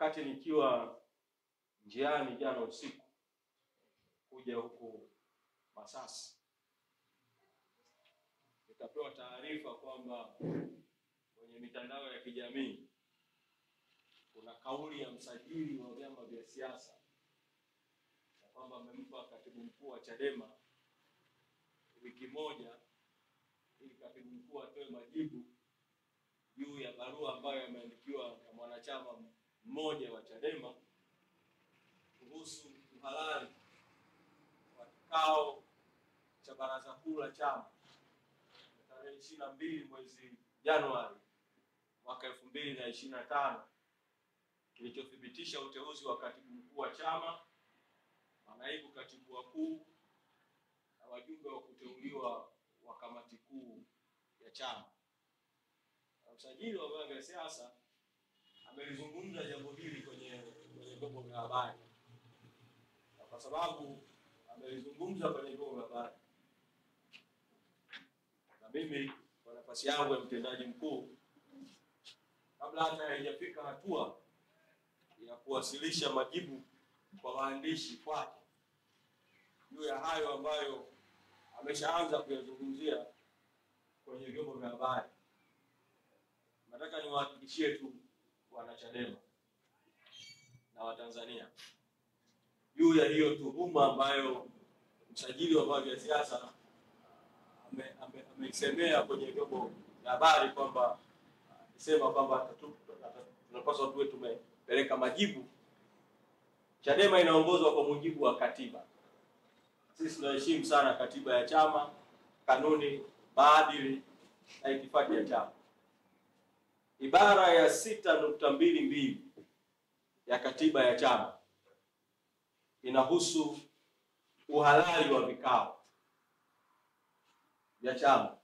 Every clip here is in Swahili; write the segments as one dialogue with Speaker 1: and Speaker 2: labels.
Speaker 1: Wakati nikiwa njiani jana usiku kuja huku Masasi, nikapewa taarifa kwamba kwenye mitandao ya kijamii kuna kauli ya msajili wa vyama vya siasa kwamba amempa katibu mkuu wa Chadema wiki moja ili katibu mkuu atoe majibu juu ya barua ambayo imeandikiwa na mwanachama mmoja wa Chadema kuhusu uhalali wa kikao cha baraza kuu la chama tarehe 22 mwezi Januari mwaka 2025 kilichothibitisha uteuzi wa katibu mkuu wa chama, manaibu katibu wakuu na wajumbe wa kuteuliwa wa kamati kuu ya chama. Msajili wa vyama vya siasa amelizungumza jambo hili kwenye vyombo vya habari. Kwa sababu amelizungumza kwenye vyombo vya habari, na mimi kwa nafasi yangu ya mtendaji mkuu, kabla hata haijafika hatua ya kuwasilisha majibu kwa waandishi kwake juu ya hayo ambayo ameshaanza kuyazungumzia kwenye vyombo vya habari, nataka niwahakikishie tu wanachadema na Watanzania juu ya hiyo tuhuma ambayo msajili wa vyama vya siasa ameisemea kwenye vyombo vya habari kwamba sema kwamba tunapaswa tuwe tumepeleka majibu. Chadema inaongozwa kwa mujibu wa katiba. Sisi tunaheshimu sana katiba ya chama, kanuni, maadili na itifaki ya chama. Ibara ya 6.22 ya katiba ya chama inahusu uhalali wa vikao vya chama,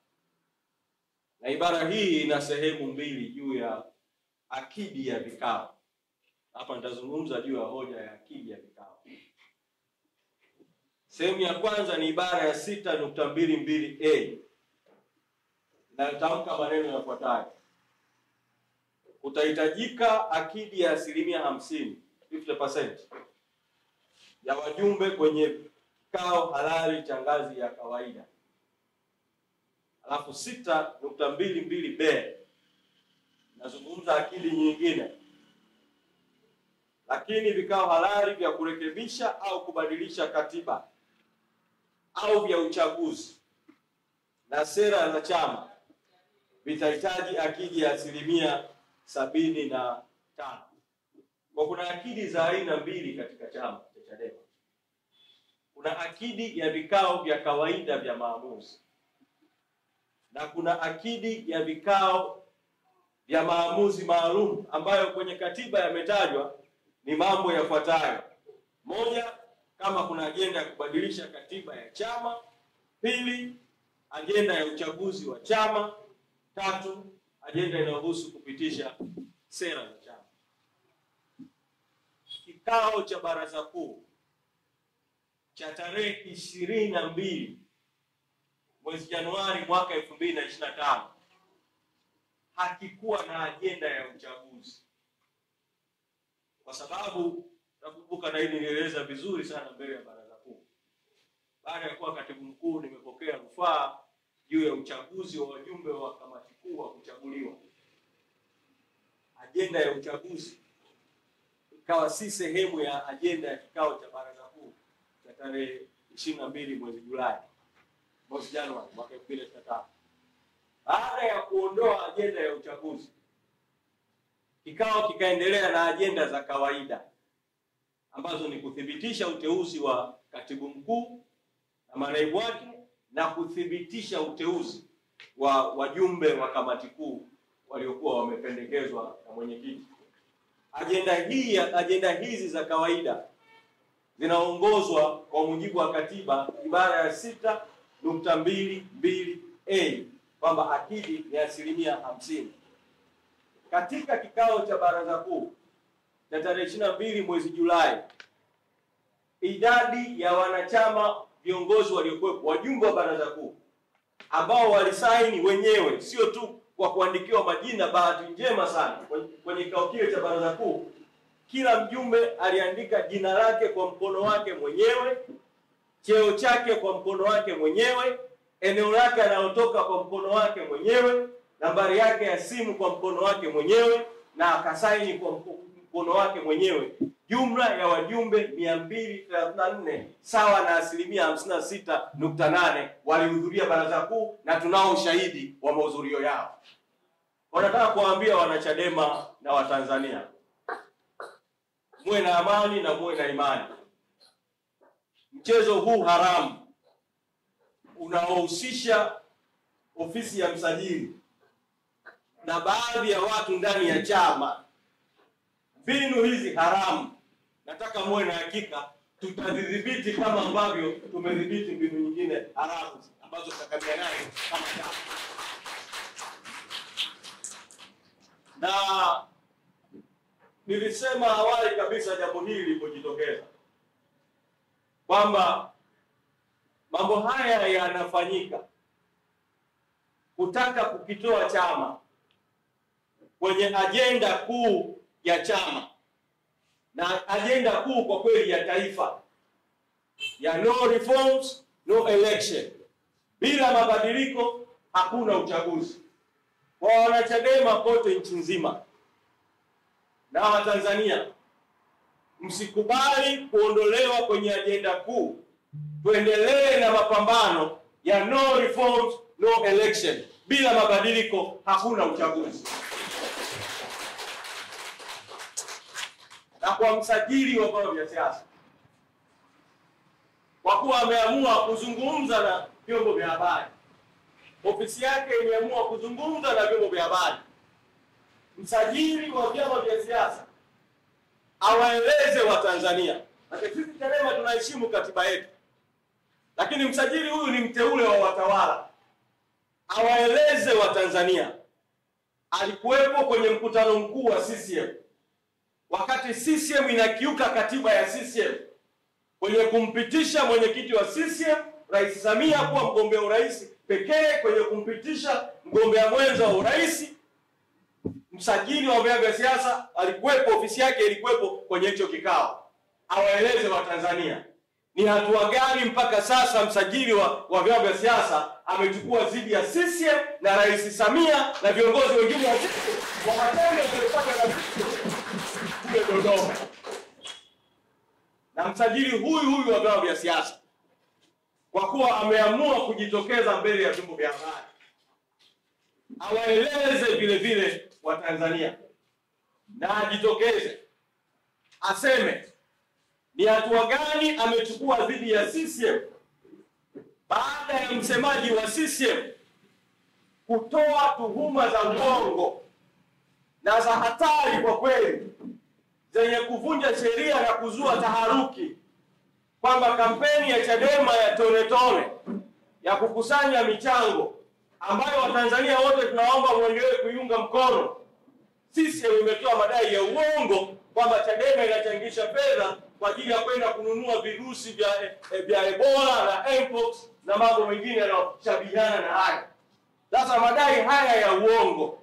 Speaker 1: na ibara hii ina sehemu mbili juu ya akidi ya vikao. Hapa nitazungumza juu ya hoja ya akidi ya vikao. Sehemu ya kwanza ni ibara ya 6.22a na tamka maneno yafuatayo: kutahitajika akidi ya 50% ya wajumbe kwenye kikao halali cha ngazi ya kawaida. Alafu 6.22b nazungumza akidi nyingine: lakini vikao halali vya kurekebisha au kubadilisha katiba au vya uchaguzi na sera za chama vitahitaji akidi ya 75%. Kwa kuna akidi za aina mbili katika chama cha Chadema. Kuna akidi ya vikao vya kawaida vya maamuzi na kuna akidi ya vikao vya maamuzi maalum ambayo kwenye katiba yametajwa ni mambo yafuatayo: moja, kama kuna agenda ya kubadilisha katiba ya chama; pili, agenda ya uchaguzi wa chama; tatu, agenda inayohusu kupitisha sera za chama. Kikao cha baraza kuu cha tarehe 22 mwezi Januari mwaka 2025 hakikuwa na agenda ya uchaguzi, kwa sababu nakumbuka na hili nilieleza vizuri sana mbele ya baraza kuu. Baada ya kuwa katibu mkuu, nimepokea rufaa juu ya uchaguzi wa wajumbe wa kamati kuu wa kuchaguliwa. Agenda ya uchaguzi ikawa si sehemu ya agenda ya kikao cha baraza kuu cha tarehe 22 mwezi Januari mwaka 2025. Baada ya kuondoa agenda ya uchaguzi, kikao kikaendelea na agenda za kawaida ambazo ni kuthibitisha uteuzi wa katibu mkuu na manaibu wake na kuthibitisha uteuzi wa wajumbe wa kamati kuu waliokuwa wamependekezwa na mwenyekiti. Agenda hizi za kawaida zinaongozwa kwa mujibu wa katiba ibara ya 6.22a kwamba akidi ni 50%. Katika kikao cha baraza kuu cha tarehe 22 mwezi Julai, idadi ya wanachama viongozi waliokuwepo, wajumbe wa baraza kuu ambao walisaini wenyewe, sio tu kwa kuandikiwa majina, bahati njema sana kwenye kikao kile cha baraza kuu kila mjumbe aliandika jina lake kwa mkono wake mwenyewe, cheo chake kwa mkono wake mwenyewe, eneo lake analotoka kwa mkono wake mwenyewe, nambari yake ya simu kwa mkono wake mwenyewe, na akasaini kwa mkono wake mwenyewe. Jumla ya wajumbe 234 sawa na 56.8 walihudhuria baraza kuu, na tunao ushahidi wa mahudhurio yao. Wanataka kuwaambia wanachadema na Watanzania, muwe na amani na muwe na imani. Mchezo huu haramu unaohusisha ofisi ya msajili na baadhi ya watu ndani ya chama, mbinu hizi haramu, nataka muwe na hakika tutadhibiti kama ambavyo tumedhibiti mbinu nyingine haramu ambazo tutakabiliana nazo kama chama. Na nilisema awali kabisa jambo hili lilipojitokeza kwamba mambo haya yanafanyika kutaka kukitoa chama kwenye ajenda kuu ya chama, na ajenda kuu kwa kweli ya taifa ya no reforms no election. Bila mabadiliko hakuna uchaguzi. Kwa wanachadema kote nchi nzima na Watanzania, msikubali kuondolewa kwenye ajenda kuu. Tuendelee na mapambano ya no reforms no election. Bila mabadiliko hakuna uchaguzi. Na kwa msajili wa vyama vya siasa, kwa kuwa ameamua kuzungumza na vyombo vya habari, ofisi yake imeamua kuzungumza na vyombo vya habari, msajili wa vyama vya siasa awaeleze Watanzania. Sisi Chadema tunaheshimu katiba yetu, lakini msajili huyu ni mteule wa watawala. Awaeleze Watanzania alikuwepo kwenye mkutano mkuu wa CCM wakati CCM inakiuka katiba ya CCM kwenye kumpitisha mwenyekiti wa CCM Rais Samia kuwa mgombea urais pekee, kwenye kumpitisha mgombea mwenza wa urais. Msajili wa vyama vya siasa alikuwepo, ofisi yake ilikuwepo kwenye hicho kikao. Awaeleze Watanzania ni hatua gani mpaka sasa msajili wa vyama vya siasa amechukua dhidi ya CCM na Rais Samia na viongozi wengine wa matendo yaliyofanywa na kule Dodoma. Na msajili huyu wa vyama vya siasa, kwa kuwa ameamua kujitokeza mbele ya vyombo vya habari, awaeleze vile vile Watanzania na ajitokeze aseme ni hatua gani amechukua dhidi ya CCM baada ya msemaji wa CCM kutoa tuhuma za uongo na za hatari kwa kweli zenye kuvunja sheria na kuzua taharuki, kwamba kampeni ya Chadema ya tone tone ya kukusanya michango ambayo Watanzania wote tunaomba muendelee kuiunga mkono, CCM imetoa madai ya uongo kwamba Chadema inachangisha fedha kwa ajili ya kwenda kununua virusi vya Ebola na Mpox na mambo mengine yanayoshabihiana na haya. Sasa madai haya ya uongo,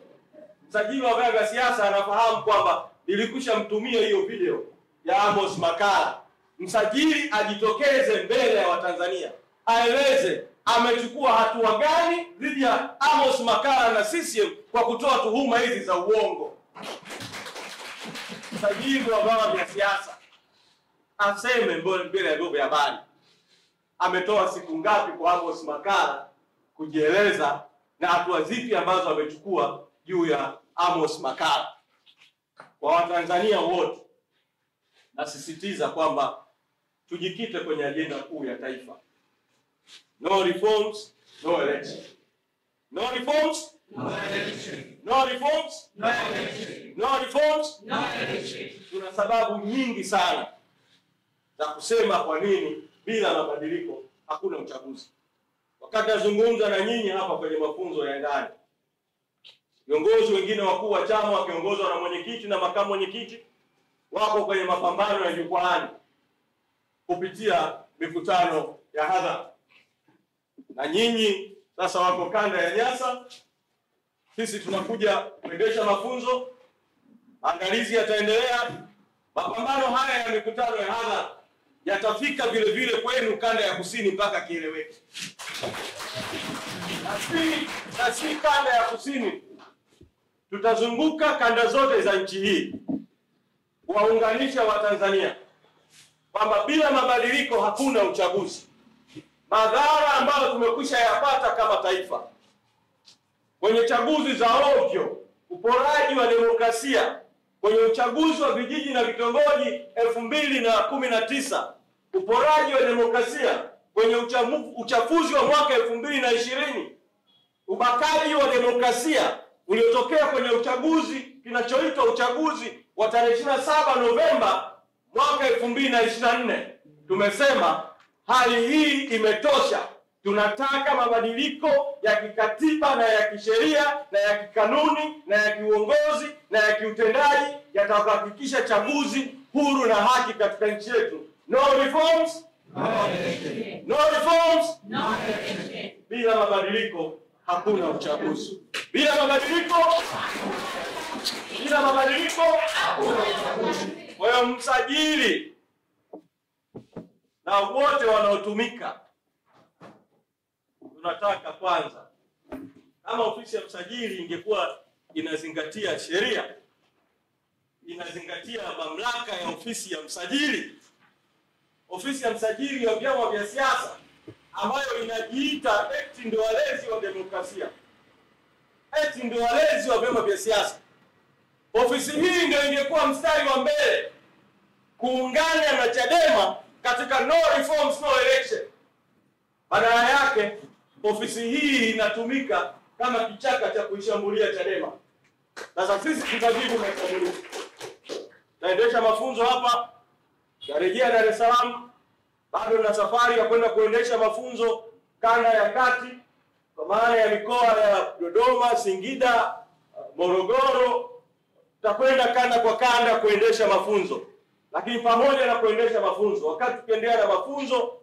Speaker 1: msajili wa vyama vya siasa anafahamu kwamba nilikwisha mtumia hiyo video ya Amos Makala. Msajili ajitokeze mbele ya Watanzania aeleze amechukua hatua gani dhidi ya Amos Makala na CCM kwa kutoa tuhuma hizi za uongo. Msajili wa vyama vya siasa aseme mbele ya vyombo vya habari ametoa siku ngapi kwa Amos Makala kujieleza na hatua zipi ambazo amechukua juu ya Amos Makala. Kwa Watanzania wote nasisitiza kwamba tujikite kwenye ajenda kuu ya taifa. No reforms, no election. No reforms, no election. No reforms, no election. No reforms, no election. Tuna sababu nyingi sana za kusema kwa nini bila mabadiliko hakuna uchaguzi. Wakati nazungumza na nyinyi hapa kwenye mafunzo ya ndani, viongozi wengine wakuu wa chama wakiongozwa na mwenyekiti na makamu mwenyekiti wako kwenye mapambano ya jukwaani kupitia mikutano ya hadhara. Na nyinyi sasa wako kanda ya Nyasa, sisi tunakuja kuendesha mafunzo, maandalizi yataendelea, Mapambano haya ya mikutano ya hadhara yatafika vile vile kwenu kanda ya kusini mpaka kieleweke. Na si kanda ya kusini, tutazunguka kanda zote za nchi hii kuwaunganisha Watanzania kwamba bila mabadiliko hakuna uchaguzi. Madhara ambayo tumekwisha yapata kama taifa kwenye chaguzi za ovyo, uporaji wa demokrasia kwenye uchaguzi wa vijiji na vitongoji 2019, uporaji wa demokrasia kwenye uchafuzi wa mwaka 2020, ubakaji wa demokrasia uliotokea kwenye uchaguzi kinachoitwa uchaguzi wa tarehe 27 Novemba mwaka 2024. Tumesema hali hii imetosha. Tunataka mabadiliko ya kikatiba na ya kisheria na ya kikanuni na ya kiuongozi na ya kiutendaji yatahakikisha chaguzi huru na haki katika nchi yetu. No reforms, no election. No reforms, no election. Bila mabadiliko hakuna uchaguzi. Bila mabadiliko hakuna uchaguzi. Kwa hiyo msajili na wote wanaotumika, tunataka kwanza, kama ofisi ya msajili ingekuwa inazingatia sheria, inazingatia mamlaka ya ofisi ya msajili, ofisi ya msajili wa vyama vya siasa ambayo inajiita eti ndio walezi wa demokrasia, eti ndio walezi wa vyama vya siasa, ofisi hii ndio ingekuwa mstari wa mbele kuungana na Chadema katika no reforms no election. Badala yake ofisi hii inatumika kama kichaka cha kuishambulia Chadema. Sasa sisi tutajibu mashambulizi. Naendesha mafunzo hapa, narejea Dar es Salaam, bado na safari ya kwenda kuendesha mafunzo kanda ya kati, kwa maana ya mikoa ya Dodoma, Singida, Morogoro. Tutakwenda kanda kwa kanda kuendesha mafunzo. Lakini pamoja na kuendesha mafunzo, wakati tukiendelea na mafunzo,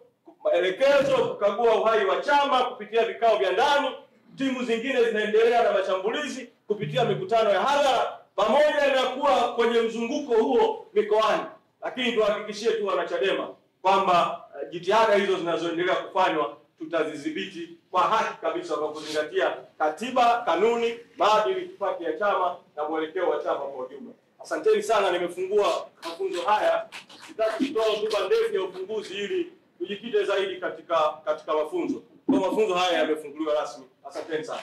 Speaker 1: maelekezo, kukagua uhai wa chama kupitia vikao vya ndani, timu zingine zinaendelea na mashambulizi kupitia mikutano ya hadhara, pamoja na kuwa kwenye mzunguko huo mikoani. Lakini tuhakikishie tu wanachadema kwamba jitihada hizo zinazoendelea kufanywa tutazidhibiti kwa haki kabisa kwa kuzingatia katiba, kanuni, maadili, itifaki ya chama na mwelekeo wa chama kwa ujumla. Asanteni sana, nimefungua mafunzo haya. Sitaki kutoa hotuba ndefu ya ufunguzi ili tujikite zaidi katika mafunzo. Kwa mafunzo haya yamefunguliwa rasmi. Asanteni sana.